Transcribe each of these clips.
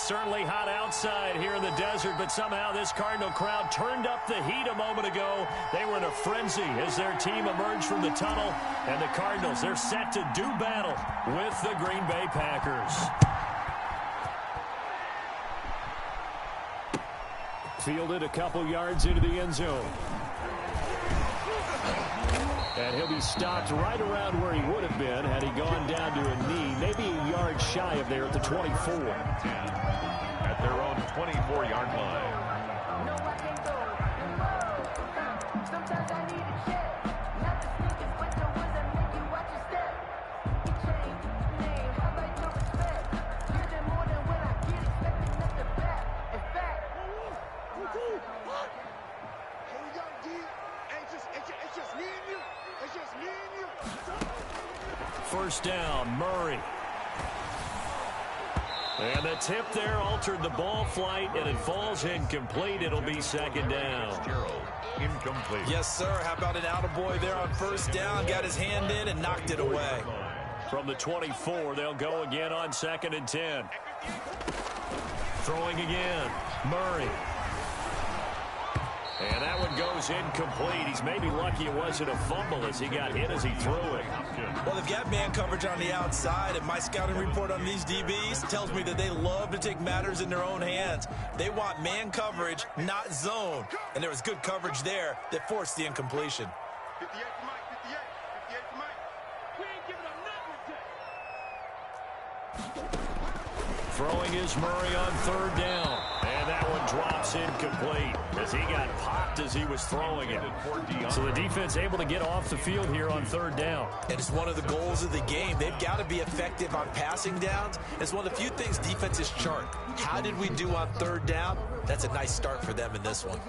certainly hot outside here in the desert, but somehow this Cardinal crowd turned up the heat a moment ago. They were in a frenzy as their team emerged from the tunnel, and the Cardinals, they're set to do battle with the Green Bay Packers. Fielded a couple yards into the end zone. And he'll be stopped right around where he would have been had he gone down to a knee, maybe a yard shy of there at the 24. At their own 24-yard line. First down, Murray. And the tip there altered the ball flight, and it falls incomplete. It'll be second down. Incomplete. Yes, sir. How about an attaboy there on first down? Got his hand in and knocked it away. From the 24, they'll go again on 2nd and 10. Throwing again, Murray. And that one goes incomplete. He's maybe lucky it wasn't a fumble as he got hit as he threw it. Well, they've got man coverage on the outside, and my scouting report on these DBs tells me that they love to take matters in their own hands. They want man coverage, not zone. And there was good coverage there that forced the incompletion. 58 to Mike, 58 to Mike. We ain't giving up nothing. Throwing is Murray on 3rd down. And that one drops incomplete as he got popped as he was throwing it. So the defense able to get off the field here on 3rd down. And it's one of the goals of the game. They've got to be effective on passing downs. It's one of the few things defenses chart. How did we do on 3rd down? That's a nice start for them in this one.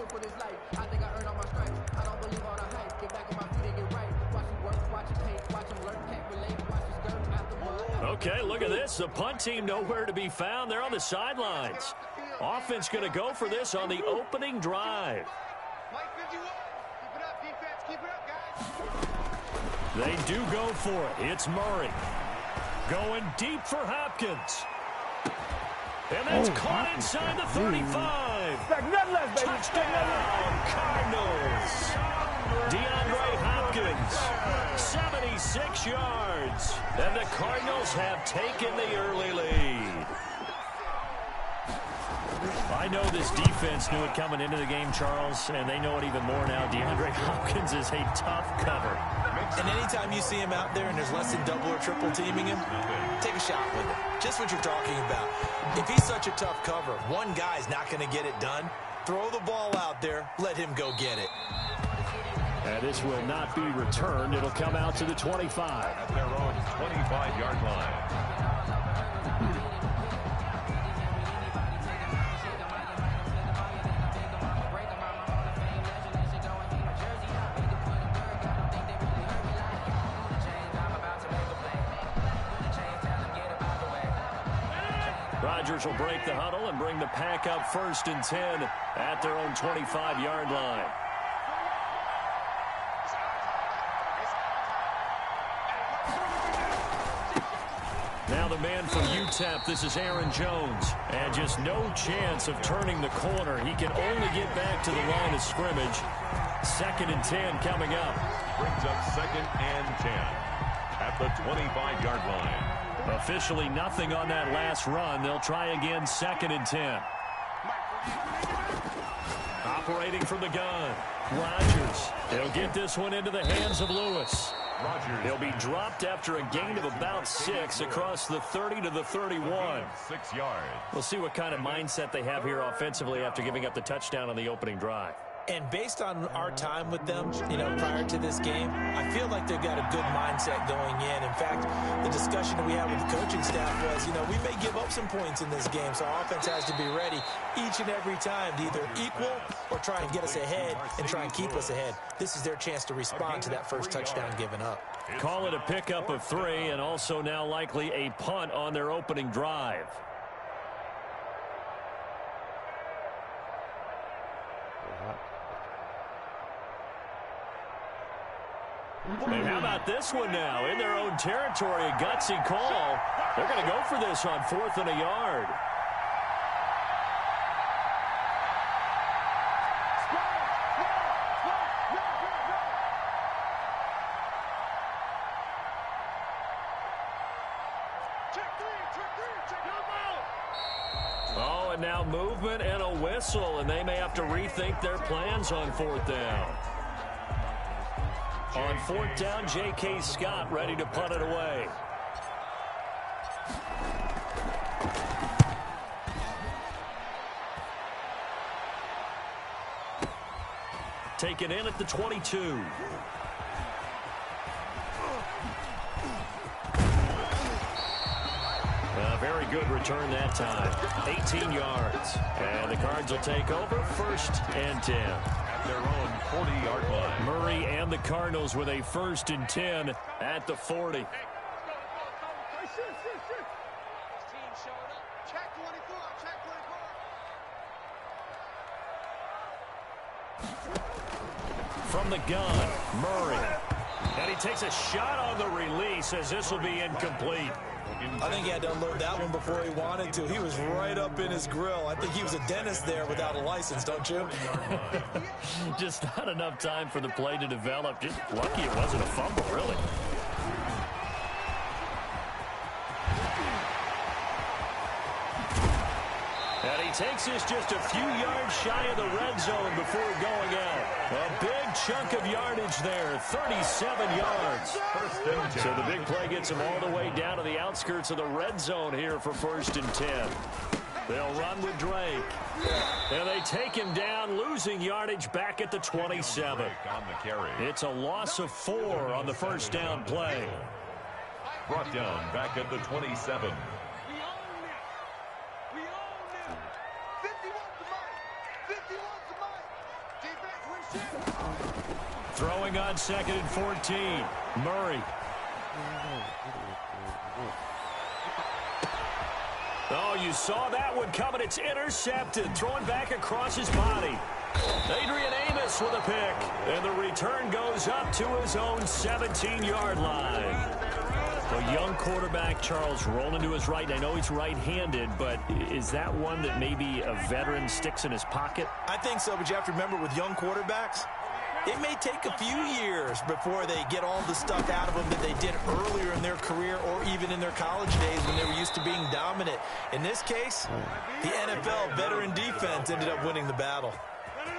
Okay, look at this. The punt team nowhere to be found. They're on the sidelines. Offense going to go for this on the opening drive. They do go for it. It's Murray. Going deep for Hopkins. And that's caught inside the 35. Touchdown, Cardinals. DeAndre Hopkins, 76 yards. And the Cardinals have taken the early lead. I know this defense knew it coming into the game, Charles, and they know it even more now. DeAndre Hopkins is a tough cover. And anytime you see him out there and there's less than double or triple teaming him, take a shot with him. Just what you're talking about. If he's such a tough cover, one guy's not going to get it done. Throw the ball out there. Let him go get it. And this will not be returned. It'll come out to the 25. At their own 25-yard line. Rodgers will break the huddle and bring the pack up 1st and 10 at their own 25-yard line. Now the man from UTEP, this is Aaron Jones. And just no chance of turning the corner. He can only get back to the line of scrimmage. 2nd and 10 coming up. Brings up 2nd and 10 at the 25-yard line. Officially nothing on that last run. They'll try again 2nd and 10. Operating from the gun. Rodgers. They'll get this one into the hands of Lewis. Rodgers. He'll be dropped after a gain of about 6 across the 30 to the 31. 6 yards. We'll see what kind of mindset they have here offensively after giving up the touchdown on the opening drive. And based on our time with them, prior to this game, I feel like they've got a good mindset going in. In fact, the discussion that we had with the coaching staff was, we may give up some points in this game, so our offense has to be ready each and every time to either equal or try and get us ahead and try and keep us ahead. This is their chance to respond to that first touchdown given up. Call it a pickup of 3, and also now likely a punt on their opening drive. And how about this one now? In their own territory, a gutsy call. They're going to go for this on 4th and a yard. now movement and a whistle, and they may have to rethink their plans on 4th down. On 4th down, J.K. Scott ready to punt it away. Taken in at the 22. Very good return that time. 18 yards. And the Cards will take over 1st and 10. At their own 40-yard line. Murray and the Cardinals with a 1st and 10 at the 40. From the gun, Murray. And he takes a shot on the release as this will be incomplete. I think he had to unload that one before he wanted to. He was right up in his grill. I think he was a dentist there without a license, don't you? Just not enough time for the play to develop. Just lucky it wasn't a fumble, really. And he takes this just a few yards shy of the red zone before going out. A big chunk of yardage there, 37 yards. So the big play gets him all the way down to the outskirts of the red zone here for 1st and 10. They'll run with Drake. And they take him down, losing yardage back at the 27. On the carry. It's a loss of 4 on the 1st down play. Brought down back at the 27. Throwing on 2nd and 14. Murray. Oh, you saw that one coming. It's intercepted. Throwing back across his body. Adrian Amos with a pick. And the return goes up to his own 17-yard line. A young quarterback, Charles, rolling to his right. I know he's right-handed, but is that one that maybe a veteran sticks in his pocket? I think so, but you have to remember with young quarterbacks, it may take a few years before they get all the stuff out of them that they did earlier in their career or even in their college days when they were used to being dominant. In this case, the NFL veteran defense ended up winning the battle.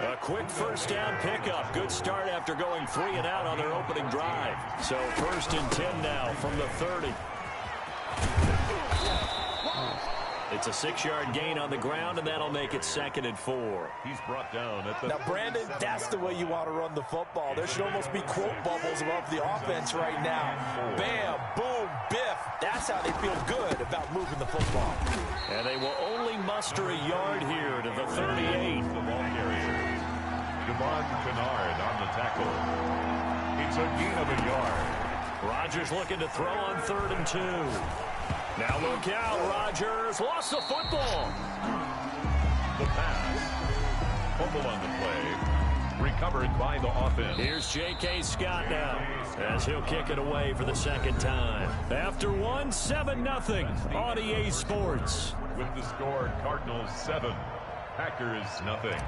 A quick 1st down pickup. Good start after going 3 and out on their opening drive. So 1st and 10 now from the 30. It's a 6-yard gain on the ground, and that'll make it 2nd and 4. He's brought down at the... Now, Brandon, that's the way you want to run the football. There should almost be quote bubbles above the offense right now. Bam, boom, biff. That's how they feel good about moving the football. And they will only muster a yard here to the 38. The ball carrier. Devon Kennard on the tackle. It's a gain of a yard. Rodgers looking to throw on 3rd and 2. Now look out, Rodgers lost the football. The pass. Fumble on the play. Recovered by the offense. Here's J.K. Scott now as he'll kick it away for the 2nd time. After 1, 7-0 on EA Sports. With the score, Cardinals 7, Packers nothing.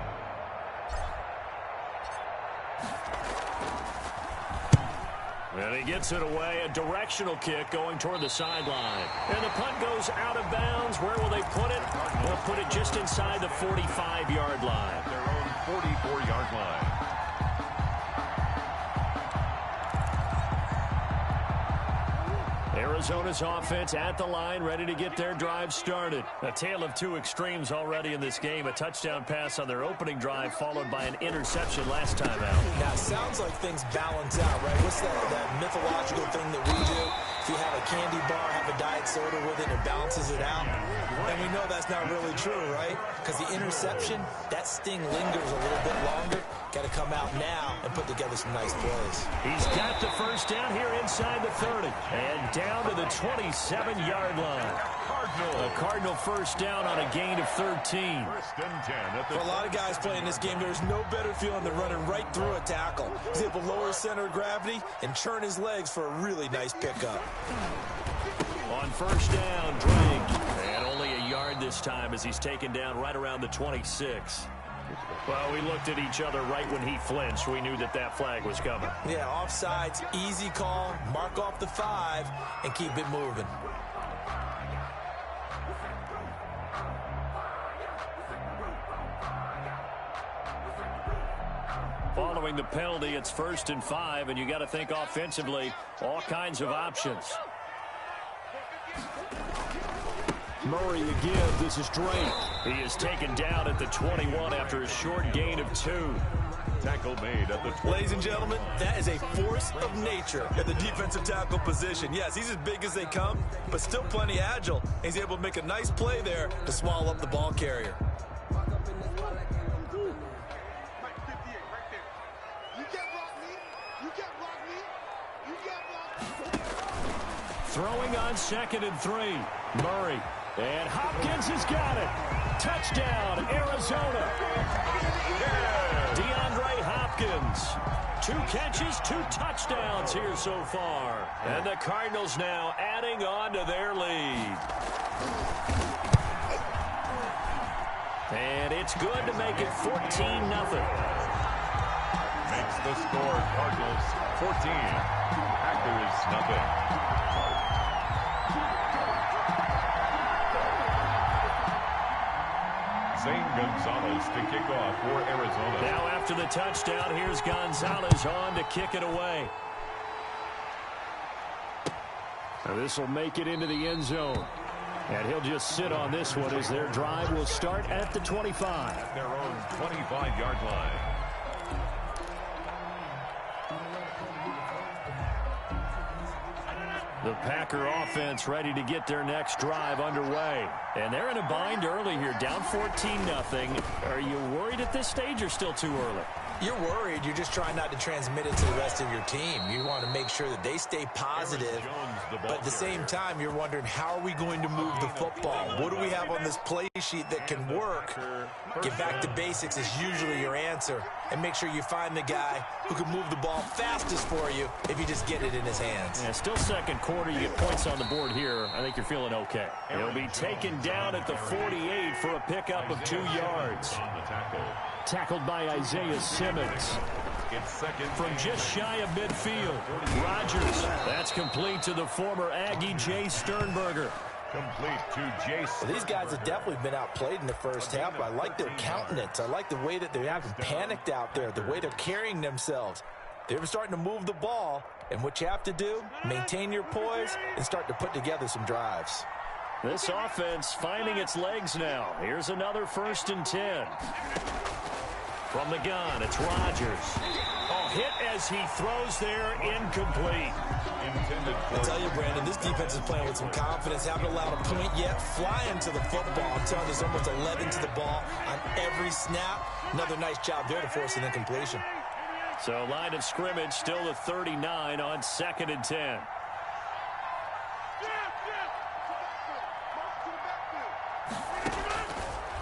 And he gets it away, a directional kick going toward the sideline. And the punt goes out of bounds. Where will they put it? They'll put it just inside the 45-yard line. Their own 44-yard line. Arizona's offense at the line, ready to get their drive started. A tale of 2 extremes already in this game. A touchdown pass on their opening drive, followed by an interception last time out. Now, it sounds like things balance out, right? What's that mythological thing that we do? If you have a candy bar, have a diet soda with it, it balances it out. And we know that's not really true, right? Because the interception, that sting lingers a little bit longer. Got to come out now and put together some nice plays. He's got the 1st down here inside the 30. And down to the 27-yard line. A Cardinal 1st down on a gain of 13. For a lot of guys playing this game, there's no better feeling than running right through a tackle. He's able to lower his center of gravity and churn his legs for a really nice pickup. On 1st down, Drake. And only a yard this time as he's taken down right around the 26. Well, we looked at each other right when he flinched. We knew that that flag was coming. Yeah, offsides, easy call, mark off the 5, and keep it moving. Following the penalty, it's 1st and 5, and you got to think offensively, all kinds of options. Murray again. This is Drake. He is taken down at the 21 after a short gain of 2. Tackle made at the 20. Ladies and gentlemen, that is a force of nature at the defensive tackle position. Yes, he's as big as they come, but still plenty agile. He's able to make a nice play there to swallow up the ball carrier. Throwing on 2nd and 3. Murray. And Hopkins has got it. Touchdown, Arizona. DeAndre Hopkins. 2 catches, 2 touchdowns here so far. And the Cardinals now adding on to their lead. And it's good to make it 14-0. Makes the score Cardinals 14. Packers nothing. Zane Gonzalez to kick off for Arizona. Now after the touchdown, here's Gonzalez on to kick it away. Now this will make it into the end zone. And he'll just sit on this one as their drive will start at the 25. At their own 25-yard line. The Packer offense ready to get their next drive underway. And they're in a bind early here, down 14-0. Are you worried at this stage or still too early? You're worried. You're just trying not to transmit it to the rest of your team. You want to make sure that they stay positive. But at the same time, you're wondering, how are we going to move the football? What do we have on this play sheet that can work? Get back to basics is usually your answer. And make sure you find the guy who can move the ball fastest for you if you just get it in his hands. Yeah, still second quarter. You get points on the board here. I think you're feeling okay. He'll be taken down at the 48 for a pickup of 2 yards. On the tackle. Tackled by Isaiah Simmons. It's second From just shy of midfield. Rodgers. That's complete to the former Aggie Jay Sternberger. complete to Jason. Well, these guys have definitely been outplayed in the first half. I like their countenance. I like the way that they haven't panicked out there, the way they're carrying themselves. They're starting to move the ball, and what you have to do, maintain your poise and start to put together some drives. This offense finding its legs now. Here's another 1st and 10. From the gun, it's Rodgers. Oh, hit as he throws there, incomplete. I tell you, Brandon, this defense is playing with some confidence. Haven't allowed a point yet. Flying to the football. I'm telling you, there's almost 11 to the ball on every snap. Another nice job there to force an incompletion. So line of scrimmage still the 39 on 2nd and 10.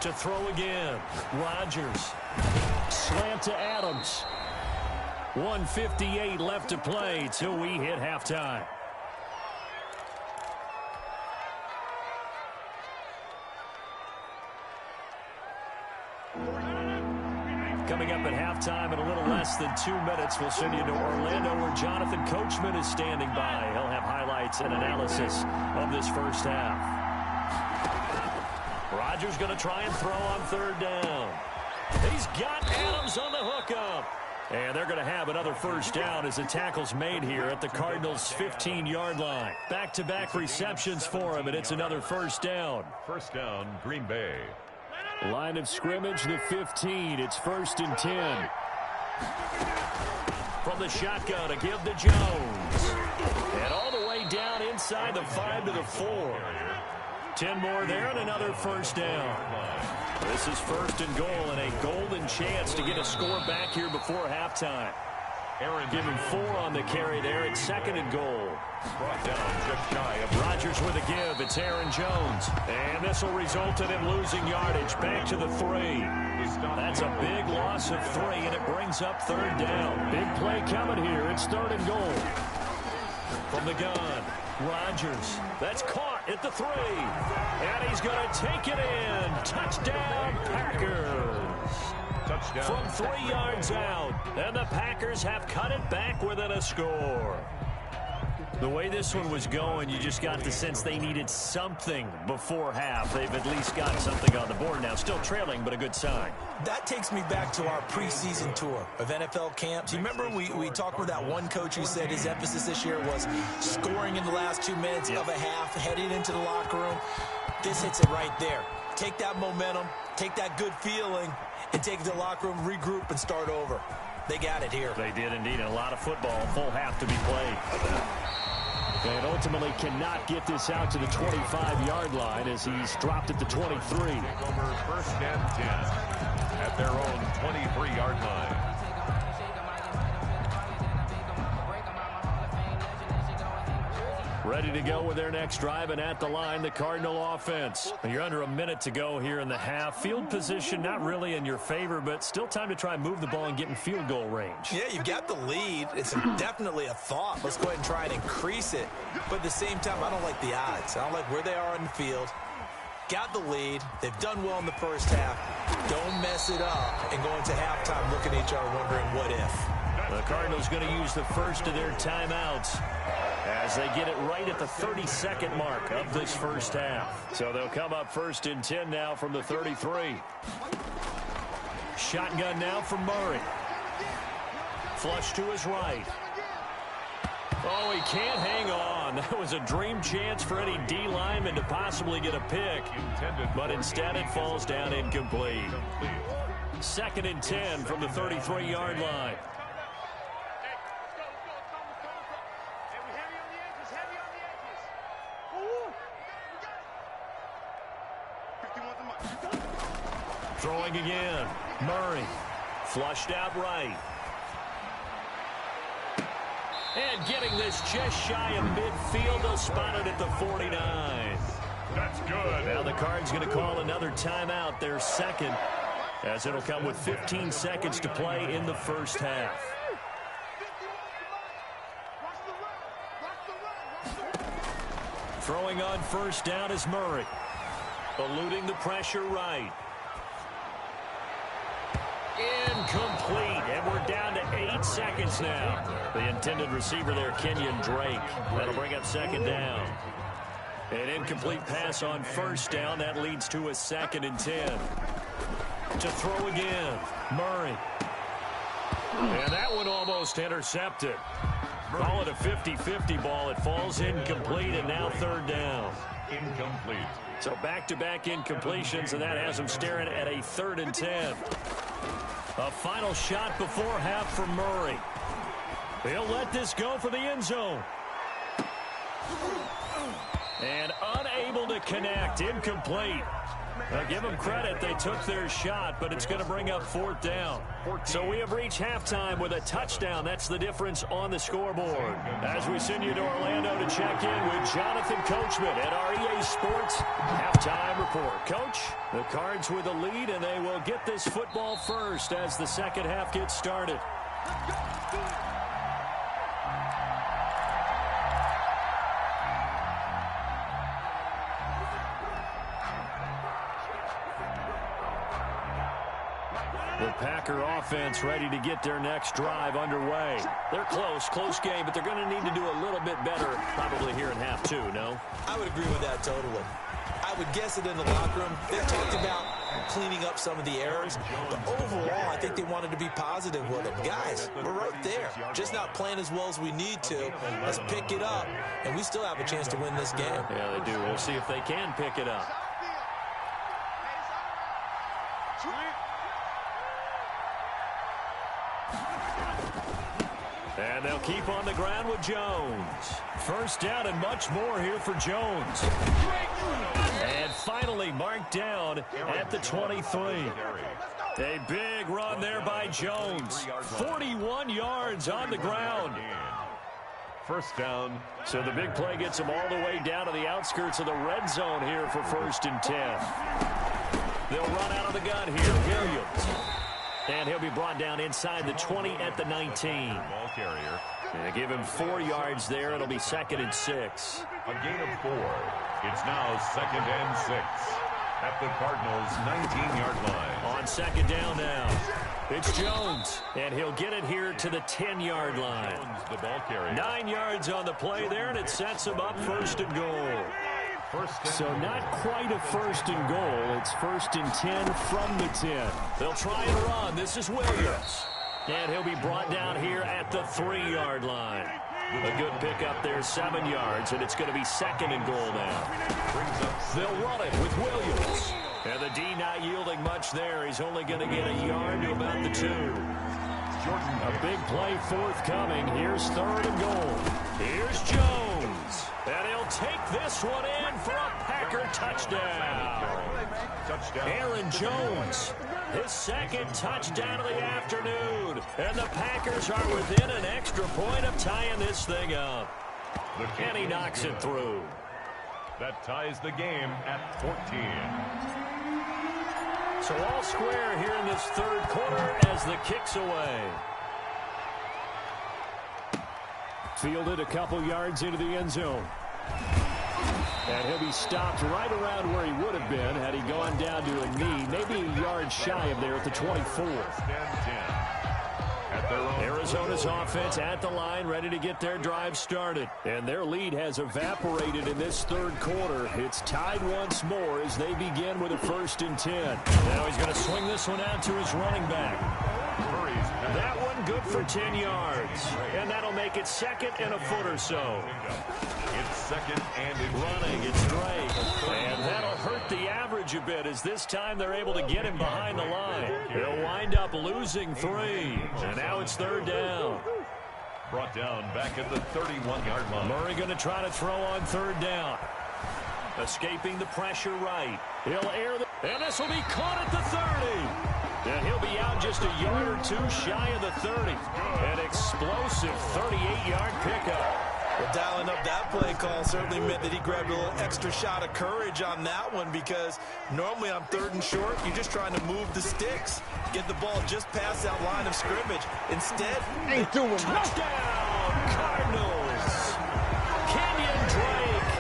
To throw again, Rodgers. Slant to Adams. 1:58 left to play till we hit halftime. Coming up at halftime in a little less than 2 minutes, we'll send you to Orlando where Jonathan Coachman is standing by. He'll have highlights and analysis of this first half. Rodgers going to try and throw on 3rd down. He's got Adams on the hookup. And they're going to have another 1st down as the tackle's made here at the Cardinals' 15-yard line. Back-to-back receptions for him, and it's another 1st down. 1st down, Green Bay. Line of scrimmage, the 15. It's 1st and 10. From the shotgun to give to Jones. And all the way down inside the 5 to the 4. 10 more there and another 1st down. This is 1st and goal and a golden chance to get a score back here before halftime. Give him 4 on the carry there. It's 2nd and goal. Brought down just shy of Rodgers with a give. It's Aaron Jones. And this will result in him losing yardage back to the 3. That's a big loss of 3, and it brings up 3rd down. Big play coming here. It's 3rd and goal. From the gun, Rodgers. That's caught at the 3. And he's going to take it in. Touchdown, Packers. touchdown. From 3 yards out. And the Packers have cut it back within a score. The way this one was going, you just got the sense they needed something before half. They've at least got something on the board now. Still trailing, but a good sign. That takes me back to our preseason tour of NFL camps. You remember we talked with that one coach who said his emphasis this year was scoring in the last 2 minutes of a half, heading into the locker room. This hits it right there. Take that momentum, take that good feeling, and take it to the locker room, regroup, and start over. They got it here. They did indeed, and a lot of football, full half to be played. And ultimately cannot get this out to the 25-yard line as he's dropped at the 23. Over 1st and 10 at their own 23-yard line. Ready to go with their next drive, and at the line, the Cardinal offense. You're under a minute to go here in the half. Field position not really in your favor, but still time to try and move the ball and get in field goal range. Yeah, you've got the lead. It's definitely a thought. Let's go ahead and try and increase it. But at the same time, I don't like the odds. I don't like where they are on the field. Got the lead. They've done well in the first half. Don't mess it up and go into halftime looking at each other wondering what if. The Cardinals going to use the first of their timeouts as they get it right at the 32nd mark of this first half. So they'll come up 1st and 10 now from the 33. Shotgun now from Murray. Flush to his right. Oh, he can't hang on. That was a dream chance for any D lineman to possibly get a pick. But instead it falls down incomplete. 2nd and 10 from the 33-yard line. Throwing again. Murray. Flushed out right. And getting this just shy of midfield. They'll spot it at the 49. That's good. Now the Cards going to call another timeout, their second, as it'll come with 15 seconds to play in the first half. Throwing on 1st down is Murray. Eluding the pressure right. Incomplete, and we're down to 8 seconds now. The intended receiver there, Kenyon Drake. That'll bring up 2nd down. An incomplete pass on 1st down. That leads to a 2nd and 10. To throw again, Murray. And that one almost intercepted. Call it a 50-50 ball. It falls incomplete, and now 3rd down. Incomplete. So back-to-back incompletions, and that has them staring at a 3rd and 10. A final shot before half from Murray. He'll let this go for the end zone. And unable to connect. Incomplete. Now give them credit. They took their shot, but it's going to bring up 4th down. So we have reached halftime with a touchdown. That's the difference on the scoreboard. As we send you to Orlando to check in with Jonathan Coachman at our EA Sports Halftime Report. Coach, the Cards with a lead, and they will get this football first as the second half gets started. The Packer offense ready to get their next drive underway. They're close game, but they're going to need to do a little bit better probably here in half 2, no? I would agree with that totally. I would guess it in the locker room. They talked about cleaning up some of the errors, but overall, I think they wanted to be positive with them. Guys, we're right there. Just not playing as well as we need to. Let's pick it up, and we still have a chance to win this game. Yeah, they do. We'll see if they can pick it up. And they'll keep on the ground with Jones. 1st down and much more here for Jones. And finally marked down at the 23. A big run there by Jones. 41 yards on the ground. 1st down. So the big play gets him all the way down to the outskirts of the red zone here for 1st and 10. They'll run out of the gun here. Williams. And he'll be brought down inside the 20 at the 19. Ball carrier. And they give him 4 yards there. It'll be 2nd and 6. A gain of 4. It's now 2nd and 6 at the Cardinals' 19-yard line. On 2nd down now. It's Jones, and he'll get it here to the 10-yard line. Jones, the ball carrier. 9 yards on the play there, and it sets him up first and goal. So not quite a first and goal. It's first and 10 from the 10. They'll try and run. This is Williams. And he'll be brought down here at the 3-yard line. A good pickup there, 7 yards, and it's going to be second and goal now. They'll run it with Williams. And the D not yielding much there. He's only going to get a yard to about the 2. A big play forthcoming. Here's third and goal. Here's Jones. And he'll take this one in for a Packer touchdown. Aaron Jones, his second touchdown of the afternoon. And the Packers are within an extra point of tying this thing up. And he knocks it through. That ties the game at 14. So all square here in this third quarter as the kick's away. Fielded a couple yards into the end zone. And he'll be stopped right around where he would have been had he gone down to a knee, maybe a yard shy of there at the 24. Arizona's offense at the line, ready to get their drive started. And their lead has evaporated in this third quarter. It's tied once more as they begin with a first and 10. Now he's going to swing this one out to his running back. That one good for 10 yards. And that'll make it second and a foot or so. It's second and running. It's Drake. And that'll hurt the average a bit as this time they're able to get him behind the line. He'll wind up losing 3. And now it's third down. Brought down back at the 31-yard line. Murray going to try to throw on third down. Escaping the pressure right. He'll air the... And this will be caught at the 30. And he'll be out just a yard or 2 shy of the 30. An explosive 38-yard pickup. Well, dialing up that play call certainly meant that he grabbed a little extra shot of courage on that one, because normally on third and short, you're just trying to move the sticks, get the ball just past that line of scrimmage. Instead, ain't doing touchdown, Cardinals. Kenyon Drake,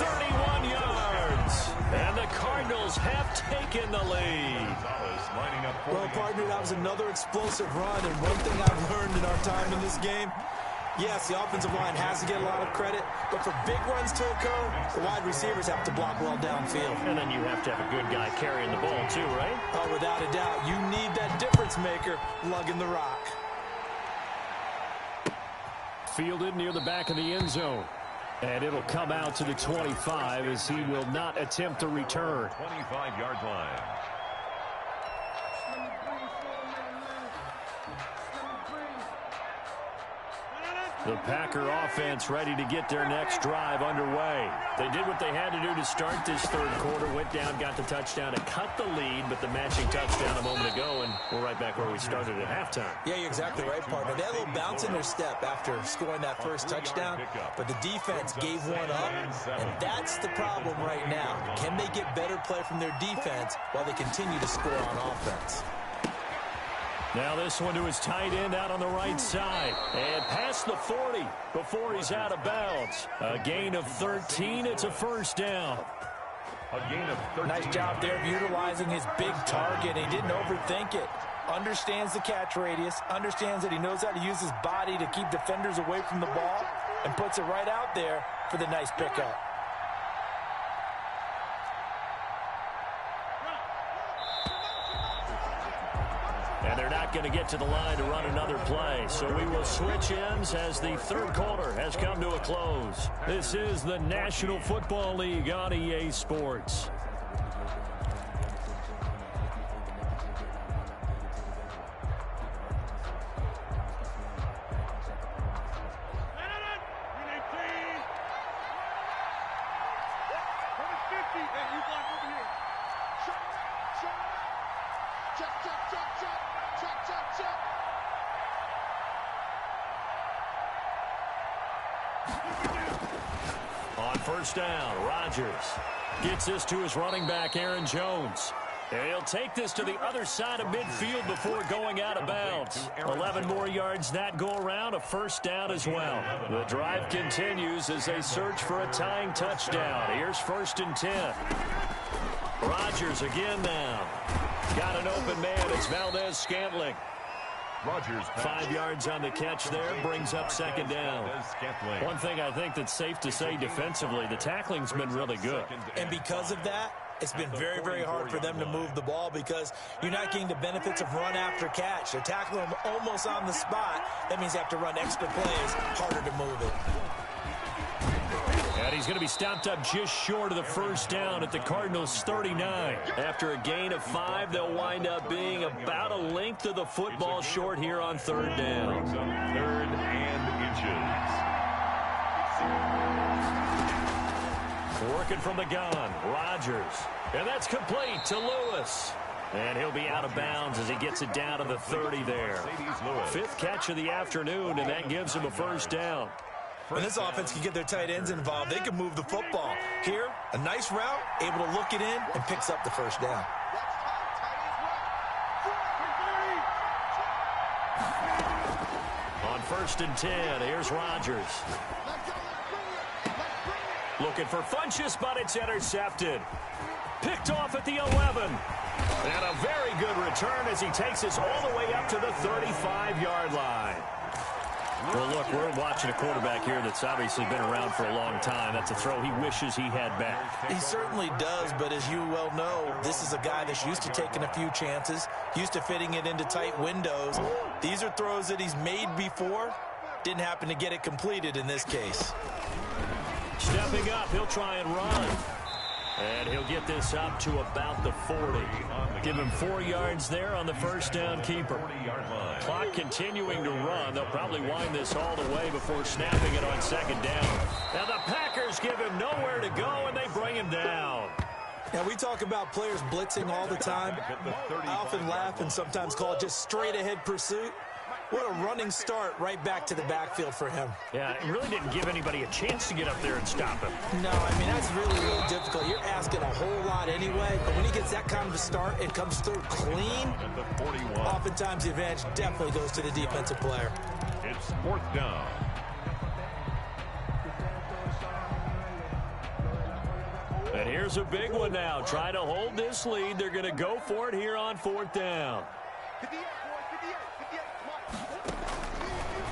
31 yards. And the Cardinals have taken the lead. Well, partner, that was another explosive run, and one thing I've learned in our time in this game, yes, the offensive line has to get a lot of credit, but for big runs to occur, the wide receivers have to block well downfield. And then you have to have a good guy carrying the ball too, right? Oh, without a doubt. You need that difference maker lugging the rock. Fielded near the back of the end zone. And it'll come out to the 25 as he will not attempt to return. 25-yard line. The Packer offense ready to get their next drive underway. They did what they had to do to start this third quarter, went down, got the touchdown to cut the lead, but the matching touchdown a moment ago, and we're right back where we started at halftime. Yeah, you're exactly right, partner. They had a little bounce in their step after scoring that first touchdown, but the defense gave one up, and that's the problem right now. Can they get better play from their defense while they continue to score on offense? Now this one to his tight end out on the right side. And past the 40 before he's out of bounds. A gain of 13. It's a first down. A gain of 13. Nice job there of utilizing his big target. He didn't overthink it. Understands the catch radius. Understands that he knows how to use his body to keep defenders away from the ball. And puts it right out there for the nice pickup. And they're not going to get to the line to run another play. So we will switch ends as the third quarter has come to a close. This is the National Football League on EA Sports. On first down, Rodgers gets this to his running back, Aaron Jones. And he'll take this to the other side of midfield before going out of bounds. 11 more yards that go around, a first down as well. The drive continues as they search for a tying touchdown. Here's first and 10. Rodgers again now. Got an open man. It's Valdez-Scantling. Rodgers 5 yards on the catch there, brings up second down. One thing I think that's safe to say defensively, the tackling's been really good. And because of that, it's been very, very hard for them to move the ball because you're not getting the benefits of run after catch. They're tackling them almost on the spot. That means they have to run extra plays, harder to move it. And he's going to be stopped up just short of the first down at the Cardinals' 39. After a gain of 5, they'll wind up being about a length of the football short here on third down. Third and inches. Working from the gun, Rodgers. And that's complete to Lewis. And he'll be out of bounds as he gets it down to the 30 there. 5th catch of the afternoon, and that gives him a first down. When this offense can get their tight ends involved, they can move the football. Here, a nice route, able to look it in, and picks up the first down. On 1st and 10, here's Rodgers. Looking for Funchess, but it's intercepted. Picked off at the 11. And a very good return as he takes us all the way up to the 35-yard line. Well, look, we're watching a quarterback here that's obviously been around for a long time. That's a throw he wishes he had back. He certainly does, but as you well know, this is a guy that's used to taking a few chances, used to fitting it into tight windows. These are throws that he's made before. Didn't happen to get it completed in this case. Stepping up, he'll try and run. And he'll get this up to about the 40. Give him 4 yards there on the first down keeper. Clock continuing to run. They'll probably wind this all the way before snapping it on second down. Now the Packers give him nowhere to go, and they bring him down. Now, we talk about players blitzing all the time. I often laugh and sometimes call it just straight-ahead pursuit. What a running start right back to the backfield for him. Yeah, it really didn't give anybody a chance to get up there and stop him. No, I mean, that's really, really difficult. You're asking a whole lot anyway, but when he gets that kind of a start, it comes through clean. Oftentimes, the advantage definitely goes to the defensive player. It's 4th down. And here's a big one now. Try to hold this lead. They're going to go for it here on 4th down.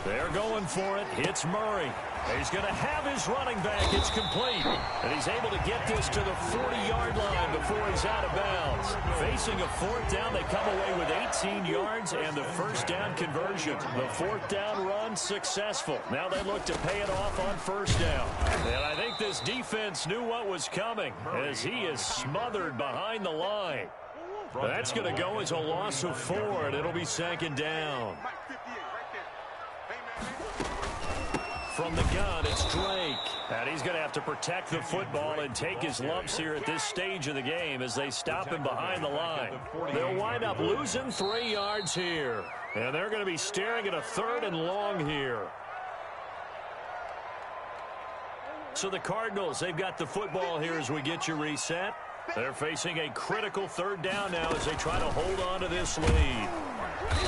They're going for it. It's Murray. He's going to have his running back. It's complete. And he's able to get this to the 40-yard line before he's out of bounds. Facing a 4th down, they come away with 18 yards and the first down conversion. The 4th down run successful. Now they look to pay it off on first down. And I think this defense knew what was coming as he is smothered behind the line. That's going to go as a loss of 4, and it'll be second down. From the gun, it's Drake. And he's going to have to protect the football and take his lumps here at this stage of the game as they stop him behind the line. They'll wind up losing 3 yards here. And they're going to be staring at a 3rd and long here. So the Cardinals, they've got the football here as we get you reset. They're facing a critical 3rd down now as they try to hold on to this lead.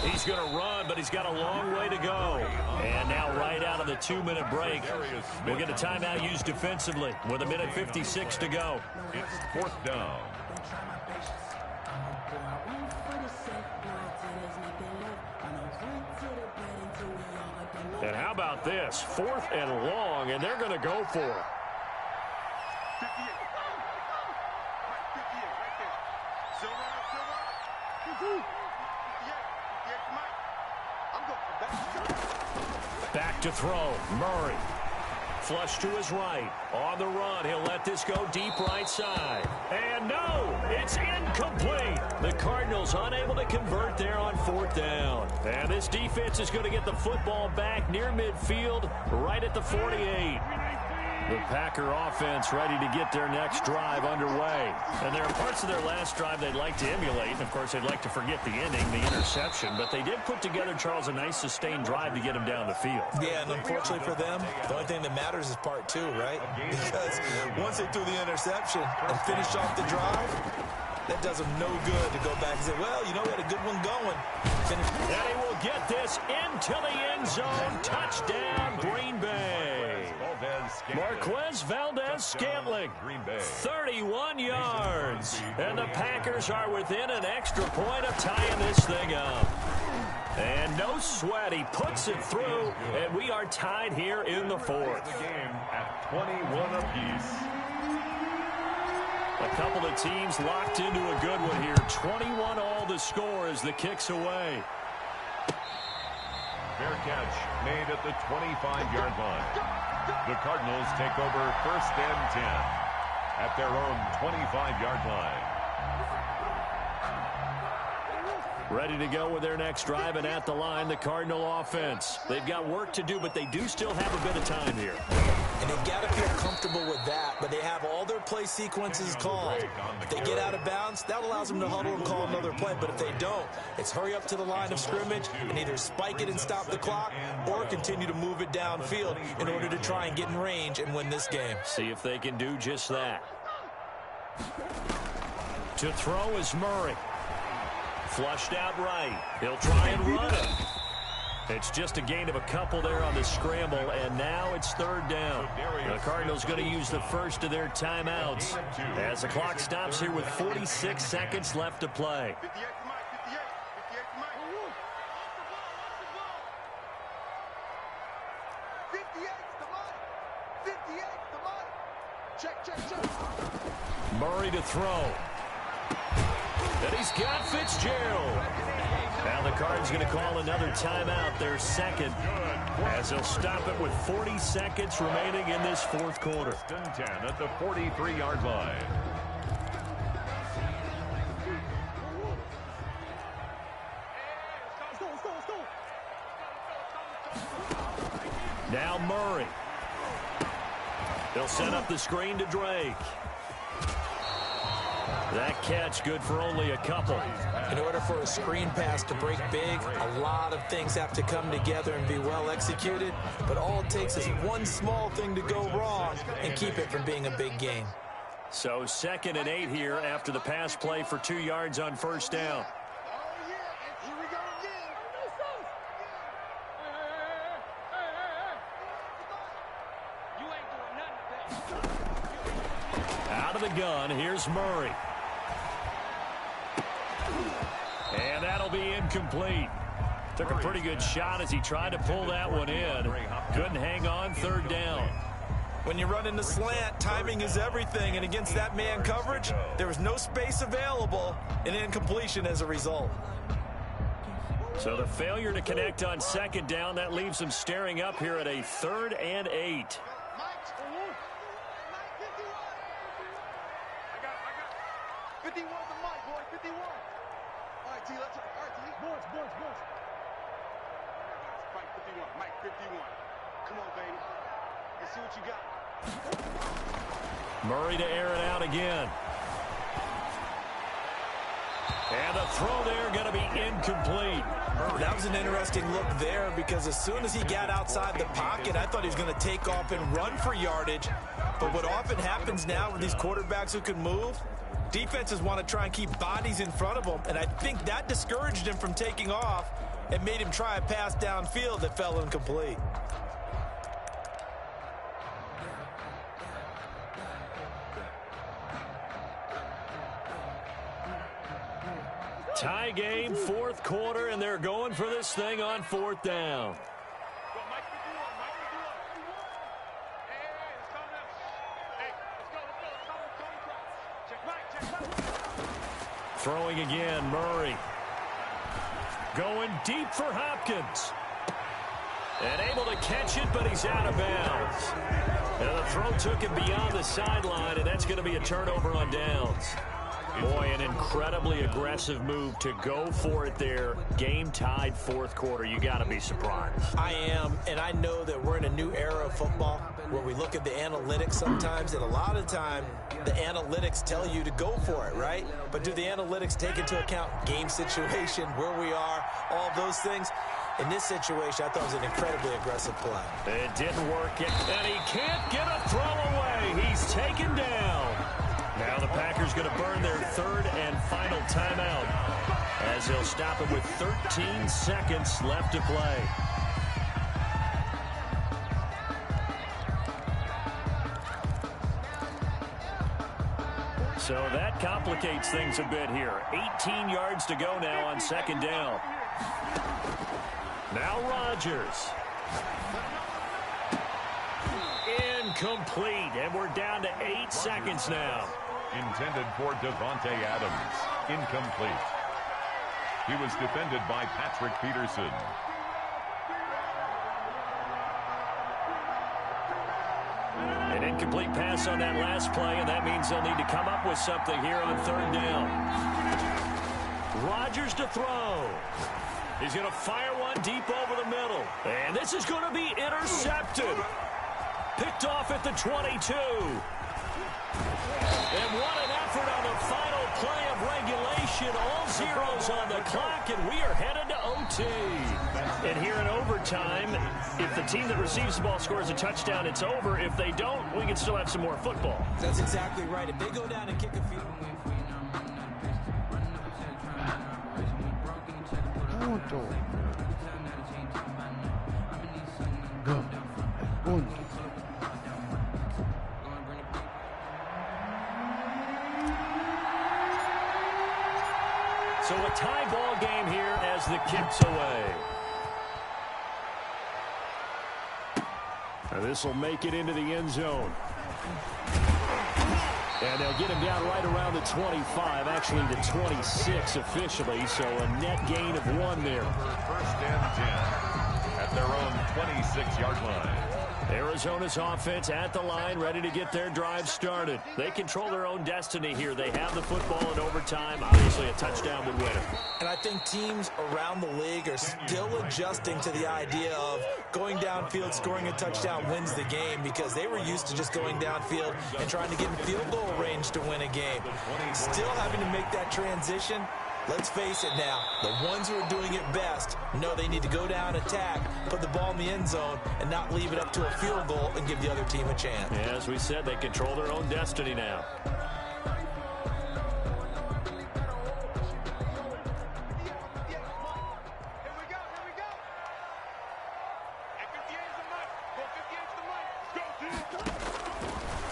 He's going to run, but he's got a long way to go. And now right out of the 2-minute break, we'll get a timeout used defensively with 1:56 to go. It's 4th down. And how about this? 4th and long, and they're going to go for it. Back to throw. Murray. Flush to his right. On the run. He'll let this go deep right side. And no, it's incomplete. The Cardinals unable to convert there on 4th down. And this defense is going to get the football back near midfield, right at the 48. The Packer offense ready to get their next drive underway. And there are parts of their last drive they'd like to emulate. And, of course, they'd like to forget the ending, the interception. But they did put together, Charles, a nice sustained drive to get them down the field. Yeah, and unfortunately for them, the only thing that matters is part 2, right? Because once they threw the interception and finished off the drive, that does him no good to go back and say, well, you know, we had a good one going. And he will get this into the end zone. Touchdown, Green Bay. Marquez Valdez-Scantling, 31 yards. And the Packers are within an extra point of tying this thing up. And no sweat, he puts it through, and we are tied here in the fourth. The game at 21 apiece. A couple of teams locked into a good one here. 21 all the score as the kick's away. Fair catch made at the 25-yard line. The Cardinals take over 1st and 10 at their own 25-yard line. Ready to go with their next drive, and at the line, the Cardinal offense. They've got work to do, but they do still have a bit of time here. And they've got to feel comfortable with that, but they have all their play sequences called. If they get out of bounds, that allows them to huddle and call another play, but if they don't, it's hurry up to the line of scrimmage and either spike it and stop the clock or continue to move it downfield in order to try and get in range and win this game. See if they can do just that. To throw is Murray. Flushed out right. He'll try and run it. It's just a gain of a couple there on the scramble, and now it's 3rd down. The Cardinals going to use the first of their timeouts as the clock stops here with 46 seconds left to play. 58 to Mike, 58. 58 to Mike. 58 to Mike. 58 to Mike. Check. Murray to throw. And he's got Fitzgerald. Now the Cards going to call another timeout, their second, as they'll stop it with 40 seconds remaining in this 4th quarter. 1st and 10 at the 43-yard line. Now Murray. They'll set up the screen to Drake. That catch good for only a couple. In order for a screen pass to break big, a lot of things have to come together and be well executed, but all it takes is one small thing to go wrong and keep it from being a big gain. So 2nd and 8 here after the pass play for 2 yards on 1st down. Here we go again. You ain't doing nothing. Out of the gun, here's Murray. And that'll be incomplete. Took a pretty good shot as he tried to pull that one in. Couldn't hang on, 3rd down. When you run in the slant, timing is everything, and against that man coverage, there was no space available, and incompletion as a result. So the failure to connect on 2nd down, that leaves them staring up here at a 3rd and 8. I got 51 to Mike, boy, 51. All right, T, let's go. All right, T. Boards. Mike, 51. Mike, 51. Come on, baby. Let's see what you got. Murray to air it out again. And the throw there going to be incomplete. That was an interesting look there because as soon as he got outside the pocket, I thought he was going to take off and run for yardage. But what often happens now with these quarterbacks who can move, defenses want to try and keep bodies in front of them, and I think that discouraged him from taking off and made him try a pass downfield that fell incomplete. Tie game, 4th quarter, and they're going for this thing on 4th down. Go, Mike, 51. Mike, 51. Hey, let's go. Let's check. Throwing again, Murray. Going deep for Hopkins. And able to catch it, but he's out of bounds. And the throw took him beyond the sideline, and that's going to be a turnover on downs. Boy, an incredibly aggressive move to go for it there. Game tied 4th quarter. You got to be surprised. I am, and I know that we're in a new era of football where we look at the analytics sometimes, and a lot of time the analytics tell you to go for it, right? But do the analytics take into account game situation, where we are, all those things? In this situation, I thought it was an incredibly aggressive play. It didn't work, and he can't get a throw away. He's taken down. Now the Packers going to burn their third and final timeout as they'll stop it with 13 seconds left to play. So that complicates things a bit here. 18 yards to go now on second down. Now Rodgers. Incomplete, and we're down to 8 seconds now. Intended for Devontae Adams. Incomplete. He was defended by Patrick Peterson. An incomplete pass on that last play, and that means they'll need to come up with something here on third down. Rodgers to throw. He's going to fire one deep over the middle. And this is going to be intercepted. Picked off at the 22. And what an effort on the final play of regulation. All zeros on the clock, and we are headed to OT. And here in overtime, if the team that receives the ball scores a touchdown, it's over. If they don't, we can still have some more football. That's exactly right. If they go down and kick a field goal. Go. Punto. So a tie ball game here as the kick's away. Now this will make it into the end zone. And they'll get him down right around the 25, actually the 26 officially, so a net gain of 1 there. First and 10 at their own 26-yard line. Arizona's offense at the line, ready to get their drive started. They control their own destiny here. They have the football in overtime. Obviously, a touchdown would win it. And I think teams around the league are still adjusting to the idea of going downfield, scoring a touchdown wins the game, because they were used to just going downfield and trying to get in field goal range to win a game. Still having to make that transition. Let's face it now, the ones who are doing it best know they need to go down, attack, put the ball in the end zone, and not leave it up to a field goal and give the other team a chance. Yeah, as we said, they control their own destiny now.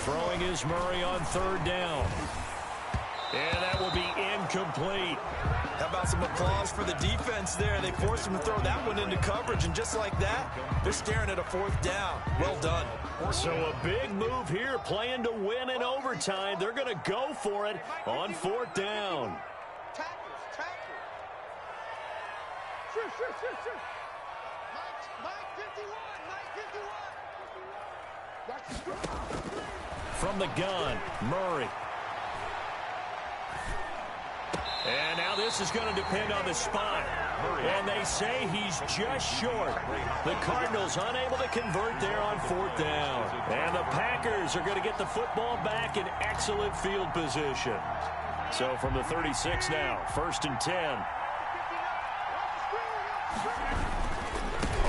Throwing is Murray on third down. And that will be incomplete. How about some applause for the defense there? They forced him to throw that one into coverage, and just like that, they're staring at a fourth down. Well done. So a big move here, playing to win in overtime. They're going to go for it on fourth down. Tackles. Sure. Mike 51. From the gun, Murray. And now this is going to depend on the spot. And they say he's just short. The Cardinals unable to convert there on fourth down. And the Packers are going to get the football back in excellent field position. So from the 36 now, first and 10.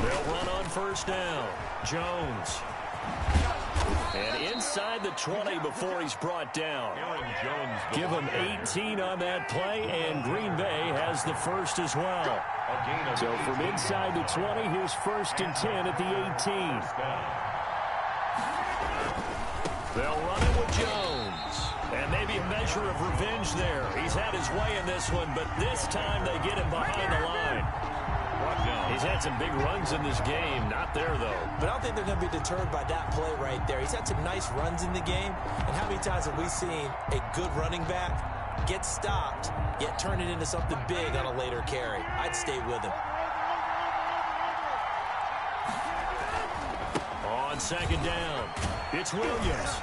They'll run on first down. Jones. And inside the 20 before he's brought down. Give him 18 on that play, and Green Bay has the first as well. So from inside the 20, here's first and 10 at the 18. They'll run it with Jones. And maybe a measure of revenge there. He's had his way in this one, but this time they get him behind the line. He's had some big runs in this game. Not there, though. But I don't think they're going to be deterred by that play right there. He's had some nice runs in the game. And how many times have we seen a good running back get stopped, yet turn it into something big on a later carry? I'd stay with him. On second down, it's Williams.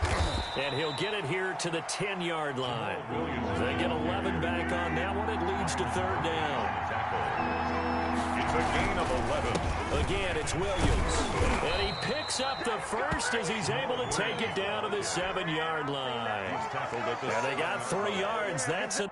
And he'll get it here to the 10-yard line. They get 11 back on that one. It leads to third down. A gain of 11. Again, it's Williams. And he picks up the first as he's able to take it down to the 7-yard line. And they got 3 yards. That's it.